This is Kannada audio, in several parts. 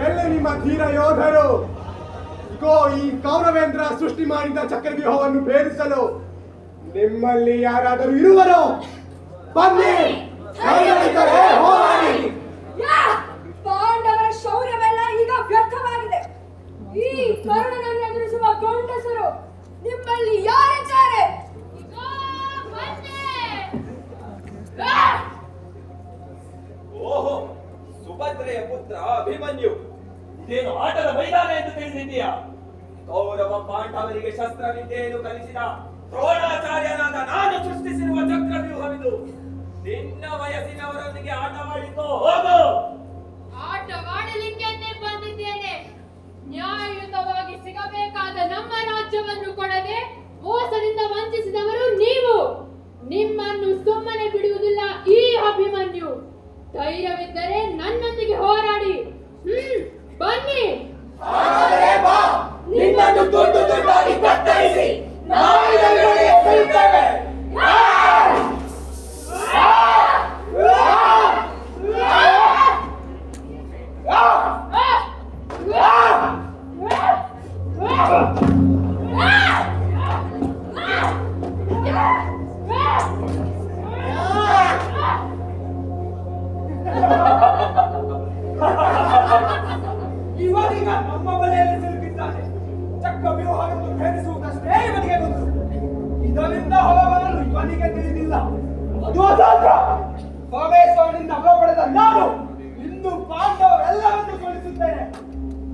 ಎಲ್ಲಿ ನಿಮ್ಮ ಧೀರ ಯೋಧರು? ಇಗೋ ಈ ಕೌರವೇಂದ್ರ ಸೃಷ್ಟಿ ಮಾಡಿದ ಚಕ್ರವ್ಯೂಹವನ್ನು ಭೇದಿಸಲು ನಿಮ್ಮಲ್ಲಿ ಯಾರಾದರೂ ಇರುವರೋ? ಬನ್ನಿ, ಹೋರಾಡಿ. ಪಾಂಡವರ ಶೌರ್ಯವೆಲ್ಲ ಈಗ ವ್ಯರ್ಥವಾಗಿದೆ. ಈ ಕರ್ಣನನ್ನು ಎದುರಿಸುವ ಗಂಡಸರು ನಿಮ್ಮಲ್ಲಿ ಯಾರಿದ್ದಾರೆ? ಓಹೋ, ಸುಭದ್ರೆಯ ಪುತ್ರ ಅಭಿಮನ್ಯು. ಇದೇನು ಆಟದ ಮೈದಾನ ಎಂದು ತಿಳಿದಿದೆಯಾ? ಕೌರವ ಪಾಂಡವರಿಗೆ ಶಸ್ತ್ರವಿದ್ಯೆಯನ್ನು ಕಲಿಸಿದ ದ್ರೋಣಾಚಾರ್ಯನಾದ ನಾನು ಸೃಷ್ಟಿಸಿರುವ ಚಕ್ರವ್ಯೂಹವಿದು. ನಿನ್ನ ವಯಸ್ಸಿನವರೊಂದಿಗೆ ಆಟವಾಡಿಕೋ, ಹೋಗು. ಆಟವಾಡಲಿಕ್ಕೆ ಬಂದಿದ್ದೇನೆ. ನ್ಯಾಯಯುತವಾಗಿ ಸಿಗಬೇಕಾದ ನಮ್ಮ ರಾಜ್ಯವನ್ನು ಕೊಡದೆ ಮೋಸದಿಂದ ವಂಚಿಸಿದವರು ನೀವು. ನಿಮ್ಮನ್ನು ಸುಮ್ಮನೆ ಬಿಡುವುದಿಲ್ಲ ಈ ಅಭಿಮನ್ಯು. ಧೈರ್ಯವಿದ್ದರೆ ನನ್ನೊಂದಿಗೆ ಹೋರಾಡಿ. ಬನ್ನಿ. ನಿನ್ನನ್ನು ತುಂಡು ತುಂಡಾಗಿ ಕತ್ತರಿಸಿ ಇವರೀಗ ನಮ್ಮ ಬಲೆಯಲ್ಲಿ ಸಿಲುಕಿದ್ದಾನೆ. ಚಕ್ರವ್ಯೂಹವನ್ನು ಭೇದಿಸುವುದಷ್ಟೇ ಇವನಿಗೆ ಗೊತ್ತು. ಇದರಿಂದ ಹೊರಬರಲು ಇವನಿಗೆ ತಿಳಿದಿಲ್ಲ. ಅದು ಅಸಾಧ್ಯ. ಸೋಮೇಶ್ವರನಿಂದ ಹೊರ ಪಡೆದ ನಾನು ಇಂದು ಪಾಂಡವರೆಲ್ಲವನ್ನು ಸೋಲಿಸುತ್ತೇನೆ.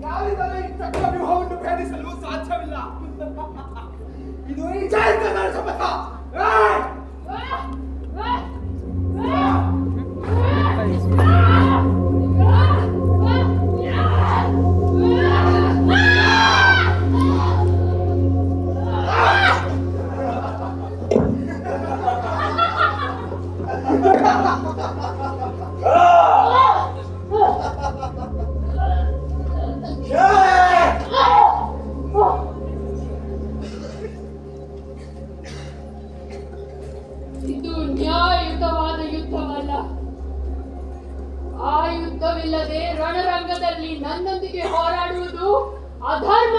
ಯಾರಿಂದಲೂ ಈ ಚಕ್ರವ್ಯೂಹವನ್ನು ಭೇದಿಸಲು ಸಾಧ್ಯವಿಲ್ಲ. ಇದು ಈ ಜಯಂತನ ಶಪಥ. ಇದು ನ್ಯಾಯಯುತವಾದ ಯುದ್ಧವಲ್ಲ. ಆ ಯುದ್ಧವಿಲ್ಲದೆ ರಣರಂಗದಲ್ಲಿ ನನ್ನೊಂದಿಗೆ ಹೋರಾಡುವುದು ಅಧರ್ಮ.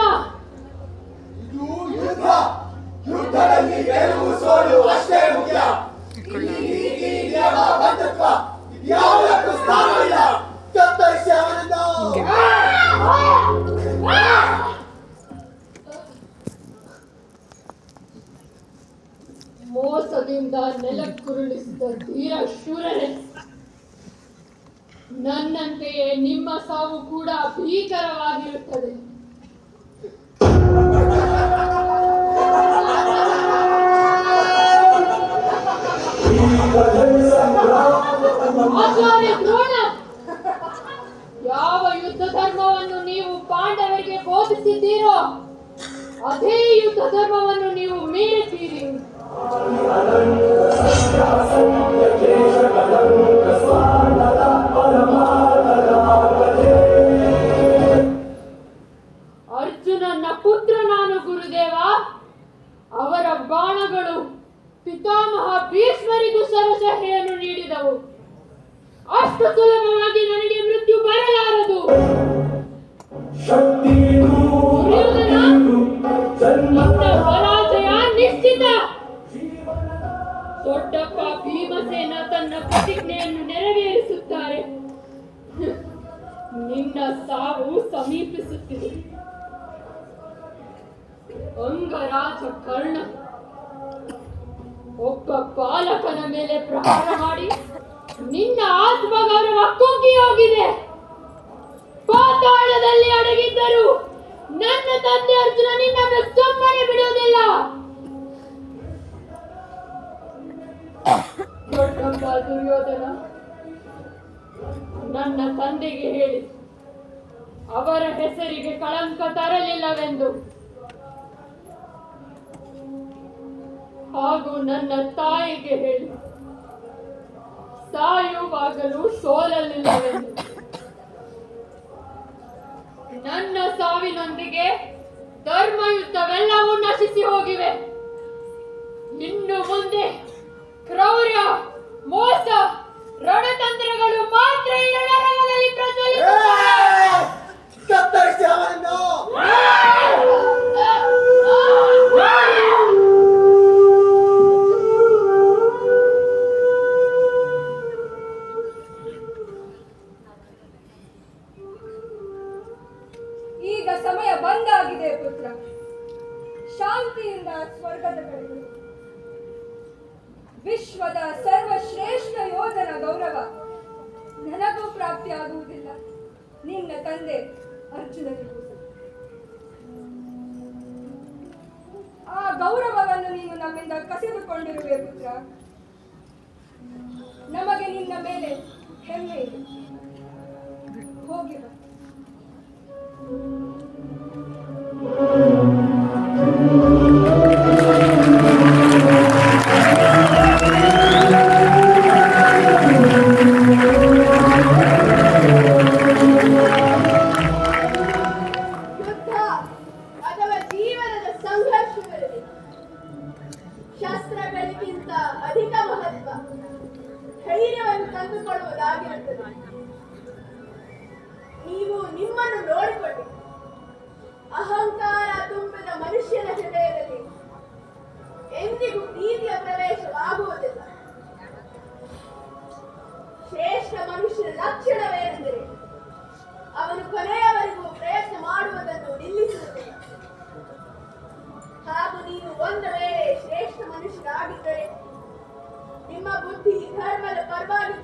ಇದು ಯುದ್ಧ. ಯುದ್ಧದಲ್ಲಿ ಗೆಲುವು ಸೋಲು ಅಷ್ಟೇ ಮುಖ್ಯ. ಯಾವುದಕ್ಕೂ ಸ್ಥಾನವಿಲ್ಲ. ಕತ್ತರಿಸಿ ಅವನಿಂದ. ಮೋಸದಿಂದ ನೆಲಕ್ಕುರುಳಿಸಿದ ಧೀರ ಶೂರನೇ, ನನ್ನಂತೆಯೇ ನಿಮ್ಮ ಸಾವು ಕೂಡ ಭೀಕರವಾಗಿರುತ್ತದೆ. ಆಚಾರ್ಯ ದ್ರೋಣ, ಯಾವ ಯುದ್ಧ ಧರ್ಮವನ್ನು ನೀವು ಪಾಂಡವರಿಗೆ ಬೋಧಿಸಿದ್ದೀರೋ ಅದೇ ಯುದ್ಧ ಧರ್ಮವನ್ನು ನೀವು ಮೀರಿದ್ದೀರಿ. ಅನಂತ ಇಲ್ಲವೋ ಅಷ್ಟು ಸುಲಭವಾಗಿ ನನಗೆ ಮೃತ್ಯು ಬರಲಾರದು. ದುರ್ಯೋಧನ, ನಿನ್ನ ಪರಾಜಯ ನಿಶ್ಚಿತ. ದೊಡ್ಡಪ್ಪ ಭೀಮಸೇನ ತನ್ನ ಪ್ರತಿಜ್ಞೆಯನ್ನು ನೆರವೇರಿಸುತ್ತಾರೆ. ನಿನ್ನ ಸಾವು ಸಮೀಪಿಸುತ್ತಿದೆ. ಅಂಗರಾಜ ಕರ್ಣ ಒಬ್ಬ ಬಾಲಕನ ಮೇಲೆ ಪ್ರಹಾರ ಮಾಡಿ ನಿನ್ನ ಆತ್ಮಗೌರವ ಕುಗ್ಗಿ ಹೋಗಿದೆ. ಪಾತಾಳದಲ್ಲಿ ಅಡಗಿದ್ದರು ನನ್ನ ತಂದೆ ಅರ್ಜುನ ನಿನ್ನನ್ನು ಸುಮ್ಮನೆ ಬಿಡುವುದಿಲ್ಲ. ದೊಡ್ಡಪ್ಪ ದುರ್ಯೋಧನ ನನ್ನ ತಂದೆಗೆ ಹೇಳಿ ಅವರ ಹೆಸರಿಗೆ ಕಳಂಕ ತರಲಿಲ್ಲವೆಂದು, ಹಾಗೂ ನನ್ನ ತಾಯಿಗೆ ಹೇಳಿ ಸಾಯುವಾಗಲೂ ಸೋಲಲಿಲ್ಲವೆಂದು. ನನ್ನ ಸಾವಿನೊಂದಿಗೆ ಧರ್ಮಯುದ್ಧವೆಲ್ಲವೂ ನಶಿಸಿ ಹೋಗಿವೆ. ಇನ್ನು ಮುಂದೆ ಕ್ರೌರ್ಯ, ಮೋಸ, ರಣತಂತ್ರಗಳು ಮಾತ್ರ ಈ ರಣರಂಗದಲ್ಲಿ ಪ್ರಜ್ವಲಿಸುತ್ತವೆ. ಕತ್ತರಿಸಿ ಅವನನ್ನು. ಈಗ ಸಮಯ ಬಂದಾಗಿದೆ ಪುತ್ರ. ಶಾಂತಿಯಿಂದ ಸ್ವರ್ಗದ ಕಡೆಗೆ. ವಿಶ್ವದ ಸರ್ವಶ್ರೇಷ್ಠ ಯೋಧನ ಗೌರವ ನನಗೂ ಪ್ರಾಪ್ತಿಯಾಗುವುದಿಲ್ಲ, ನಿನ್ನ ತಂದೆ ಅರ್ಜುನನಿಗೂ. ಆ ಗೌರವವನ್ನು ನೀನು ನಮ್ಮಿಂದ ಕಸಿದುಕೊಂಡಿರುವೆ ಪುತ್ರ. ನಮಗೆ ನಿನ್ನ ಮೇಲೆ ಹೆಮ್ಮೆ ಇದೆ. ಹೋಗಿ ಬಾ. ಯುದ್ಧ ಅಥವಾ ಜೀವನದ ಸಂಘರ್ಷಗಳಲ್ಲಿ ಶಸ್ತ್ರಗಳಿಗಿಂತ ಅಧಿಕ ಮಹತ್ವ ಧೈರ್ಯವನ್ನು ತಂದುಕೊಳ್ಳುವುದಾಗಿರುತ್ತದೆ. ನೀವು ನಿಮ್ಮನ್ನು ನೋಡಿಕೊಳ್ಳಿ. ಅಹಂಕಾರ ತುಂಬಿದ ಮನುಷ್ಯನ ಹೃದಯದಲ್ಲಿ ಎಂದಿಗೂ ಪ್ರೀತಿಯ ಪ್ರವೇಶವಾಗುವುದಿಲ್ಲ. ಶ್ರೇಷ್ಠ ಮನುಷ್ಯನ ಲಕ್ಷಣವೇನೆಂದರೆ ಅವನು ಕೊನೆಯವರೆಗೂ ಪ್ರಯತ್ನ ಮಾಡುವುದನ್ನು ನಿಲ್ಲಿಸುವುದಿಲ್ಲ. ಹಾಗೂ ನೀವು ಒಂದು ವೇಳೆ ಶ್ರೇಷ್ಠ ಮನುಷ್ಯರಾಗಿದ್ದರೆ ನಿಮ್ಮ ಬುದ್ಧಿ ಧರ್ಮದ ಪರವಾಗಿ